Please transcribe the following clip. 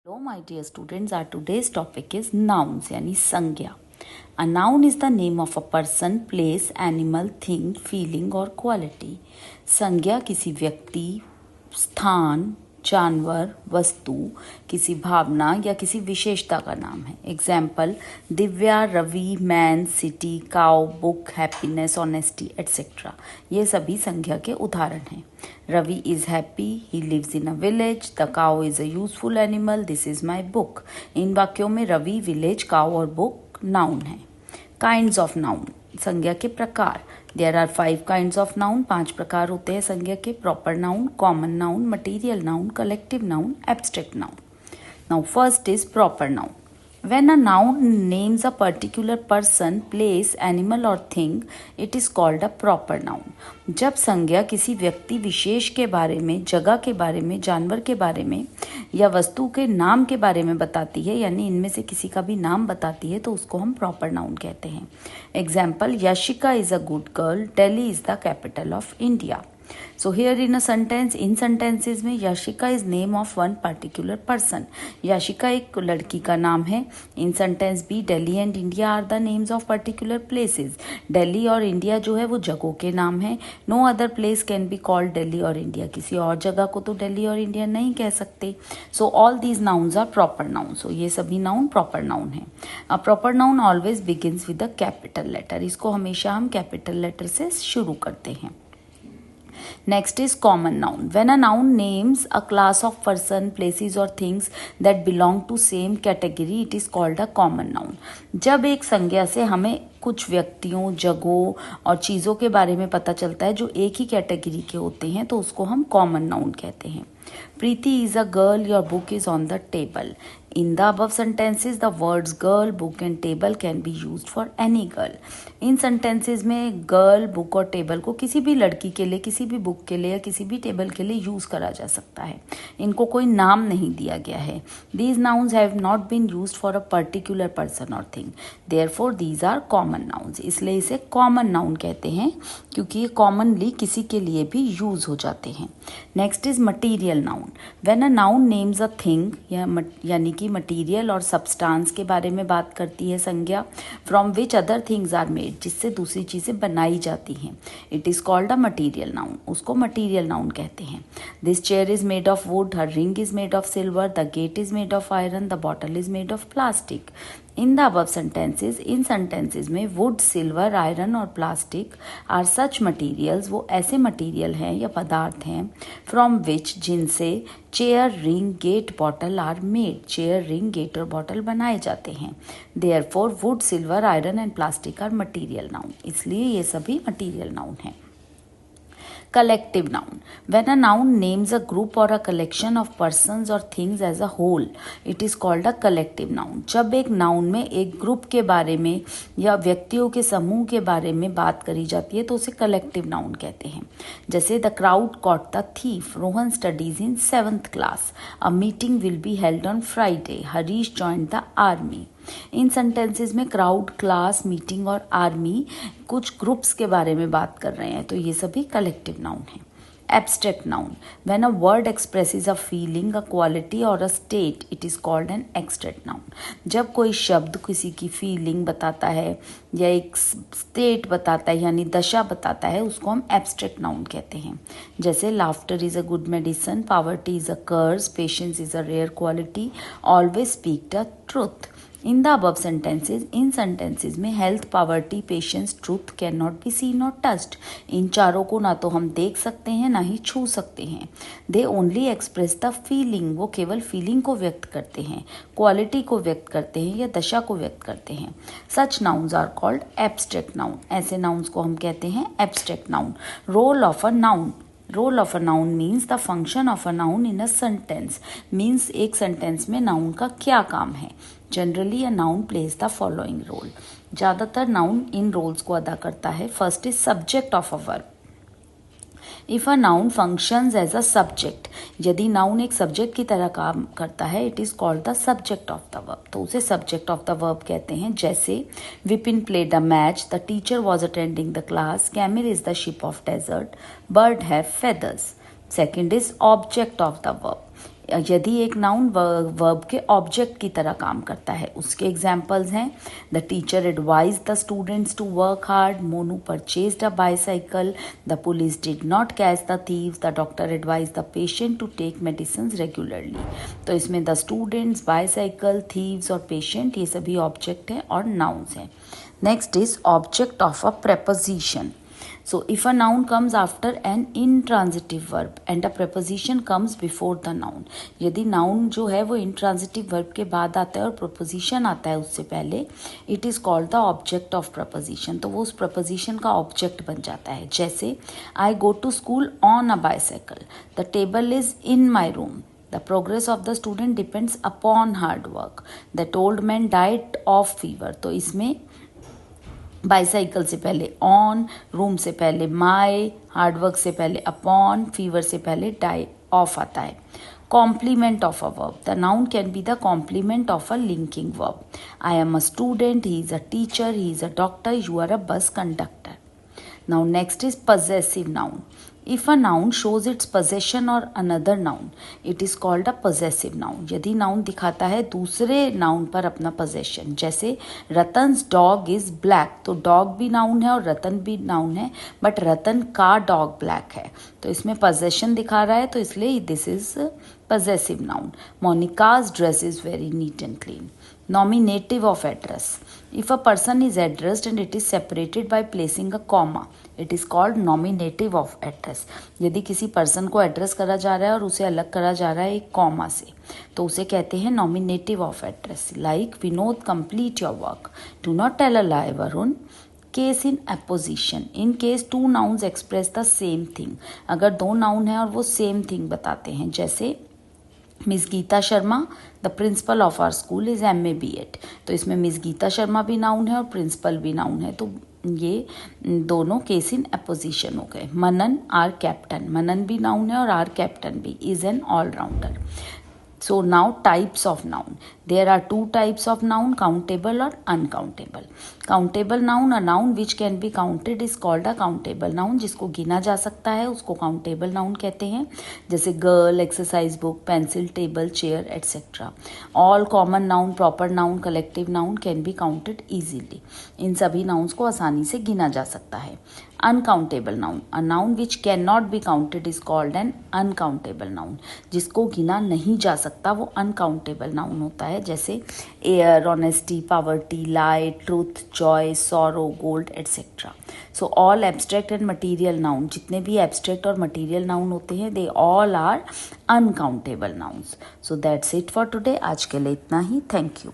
Hello my dear students, our today's topic is nouns यानी संज्ञा. A noun is the name of a person, place, animal, thing, feeling or quality. संज्ञा किसी व्यक्ति, स्थान, जानवर, वस्तु, किसी भावना या किसी विशेषता का नाम है. Example Divya, Ravi, man, city, cow, book, happiness, honesty etcetera. ये सभी संज्ञा के उदाहरण हैं. Ravi is happy, he lives in a village, the cow is a useful animal, this is my book. इन वाक्यों में रवि, विलेज, काउ और बुक नाउन है. काइंड्स ऑफ नाउन, संज्ञा के प्रकार. There are 5 kinds of noun. 5 प्रकार होते हैं संज्ञा के. Proper noun, common noun, material noun, collective noun, abstract noun. Now first is proper noun. When a noun names a particular person, place, animal or thing, it is called a proper noun. जब संज्ञा किसी व्यक्ति विशेष के बारे में, जगह के बारे में, जानवर के बारे में या वस्तु के नाम के बारे में बताती है, यानी इनमें से किसी का भी नाम बताती है, तो उसको हम प्रॉपर नाउन कहते हैं. Example Yashika is a good girl, Delhi is the capital of India. So here in a sentence, in sentences में Yashika is name of one particular person. Yashika एक लड़की का नाम है. In sentence B, Delhi and India are the names of particular places. Delhi और India जो है वो जगहों के नाम है. No other place can be called Delhi or India. किसी और जगह को तो दिल्ली और इंडिया नहीं कह सकते. So all these nouns are proper nouns. So ये सभी नाउन प्रॉपर नाउन है. A proper noun always begins with a capital letter. इसको हमेशा हम कैपिटल लेटर से शुरू करते हैं. Next is common noun. When a noun names a class of person, places or things that belong to same category, it is called a common noun. जब एक संज्ञा से हमें कुछ व्यक्तियों, जगहों और चीज़ों के बारे में पता चलता है जो एक ही कैटेगरी के होते हैं, तो उसको हम कॉमन नाउन कहते हैं. Preeti is a girl, your book is on the table. In the above sentences, the words girl, book and table can be used for any girl. In sentences में girl, book और table को किसी भी लड़की के लिए, किसी भी book के लिए या किसी भी table के लिए यूज़ करा जा सकता है. इनको कोई नाम नहीं दिया गया है. These nouns have not been used for a particular person or thing. Therefore, these are common nouns. इसलिए इसे common noun कहते हैं क्योंकि ये commonly किसी के लिए भी यूज़ हो जाते हैं. Next is material noun. When a noun names a thing, यानी कि मटीरियल और सब्सटेंस के बारे में बात करती है संज्ञा, from which other things are made, जिससे दूसरी चीज़ें बनाई जाती हैं, it is called a material noun. उसको मटीरियल नाउन कहते हैं. This chair is made of wood, her ring is made of silver, the gate is made of iron, the bottle is made of plastic. In the above sentences, in sentences में wood, silver, iron और plastic are such materials, वो ऐसे material हैं या पदार्थ हैं, from which, जिनसे chair, ring, gate, bottle are made, chair, ring, gate और बॉटल बनाए जाते हैं. Therefore wood, silver, iron and plastic are material noun. इसलिए ये सभी मटीरियल नाउन हैं. Collective noun. When a noun names a group or a collection of persons or things as a whole, it is called a collective noun. जब एक noun में एक group के बारे में या व्यक्तियों के समूह के बारे में बात करी जाती है तो उसे कलेक्टिव नाउन कहते हैं. जैसे the crowd caught the thief, Rohan studies in 7th class, a meeting will be held on Friday, Harish joined the army. In sentences में क्राउड, क्लास, मीटिंग और आर्मी कुछ ग्रुप्स के बारे में बात कर रहे हैं, तो ये सभी कलेक्टिव नाउन हैं. Abstract noun. When a word expresses a feeling, a quality और a state, it is called an abstract noun. जब कोई शब्द किसी की फीलिंग बताता है या एक स्टेट बताता है यानी दशा बताता है, उसको हम एब्स्ट्रैक्ट नाउन कहते हैं. जैसे laughter is a good medicine, poverty is a curse, patience is a rare quality, always speak the truth. In the above sentences, in sentences में health, poverty, patience, truth cannot be seen or touched. इन चारों को ना तो हम देख सकते हैं ना ही छू सकते हैं. They only express the feeling. वो केवल फीलिंग को व्यक्त करते हैं, क्वालिटी को व्यक्त करते हैं या दशा को व्यक्त करते हैं. Such nouns are called abstract noun. ऐसे nouns को हम कहते हैं abstract noun. Role of a noun. Role of a noun means the function of a noun in a sentence. Means एक सेंटेंस में नाउन का क्या काम है. Generally a noun plays the following role. ज़्यादातर नाउन इन रोल्स को अदा करता है. First is subject of a verb. If a noun functions as a subject, यदि नाउन एक सब्जेक्ट की तरह काम करता है, it is called the subject of the verb, तो उसे सब्जेक्ट ऑफ द वर्ब कहते हैं. जैसे Vipin played a match, the teacher was attending the class, camel is the ship of desert, bird have feathers. Second is object of the verb. यदि एक noun verb के object की तरह काम करता है। उसके एग्जाम्पल्स हैं, the teacher advise the students to work hard, Monu purchased a bicycle, the police did not catch the thieves, the doctor advise the patient to take medicine regularly. तो इसमें द स्टूडेंट्स, बाईसाइकिल, थीव्स और patient ये सभी object हैं और nouns हैं। Next is object of a preposition. So if a noun comes after an intransitive verb and a preposition comes before the noun, यदि noun जो है वो intransitive verb के बाद आता है और preposition आता है उससे पहले, it is called the object of preposition. तो वो उस preposition का object बन जाता है। जैसे I go to school on a bicycle, the table is in my room, the progress of the student depends upon hard work, that old man died of fever. तो इसमें बाईसाइकिल से पहले on, room से पहले माई, hard work से पहले upon, fever से पहले डाई ऑफ आता है। Complement of a verb, the noun can be the complement of a linking verb. I am a student, he is a teacher, he is a doctor, you are a bus conductor. Now next is possessive noun. If a noun shows its possession or another noun, it is called a possessive noun. यदि noun दिखाता है दूसरे noun पर अपना possession, जैसे रतन्स dog is black, तो dog भी noun है और रतन भी noun है, but रतन का dog black है, तो इसमें possession दिखा रहा है, तो इसलिए this is possessive noun. Monica's dress is very neat and clean. Nominative of address. If a person is addressed and it is separated by placing a comma, it is called nominative of address. यदि किसी person को address करा जा रहा है और उसे अलग करा जा रहा है एक comma से, तो उसे कहते हैं nominative of address. Like Vinod, complete your work. Do not tell a lie, Varun. Case in apposition. In case two nouns express the same thing. अगर दो noun हैं और वो same thing बताते हैं, जैसे miss Geeta Sharma, the principal of our school is MA-B.Ed. तो इसमें मिस गीता शर्मा भी नाउन है और प्रिंसिपल भी नाउन है, तो ये दोनों केस इन अपोजिशन हो गए। मनन, आर कैप्टन, मनन भी नाउन है और आर कैप्टन भी, is an allrounder. So now types of noun. There are two types of noun, countable or uncountable. Countable noun, a noun which can be counted is called a countable noun. जिसको गिना जा सकता है उसको countable noun कहते हैं, जैसे girl, exercise book, pencil, table, chair, etc. All common noun, proper noun, collective noun can be counted easily. इन सभी nouns को आसानी से गिना जा सकता है। Uncountable noun, a noun which cannot be counted is called an uncountable noun. जिसको गिना नहीं जा सकता वो uncountable noun होता है, जैसे air, honesty, poverty, lie, truth, joy, sorrow, gold, etc. So all abstract and material noun, जितने भी abstract और material noun होते हैं, they all are uncountable nouns. So that's it for today. आज के लिए इतना ही. Thank you.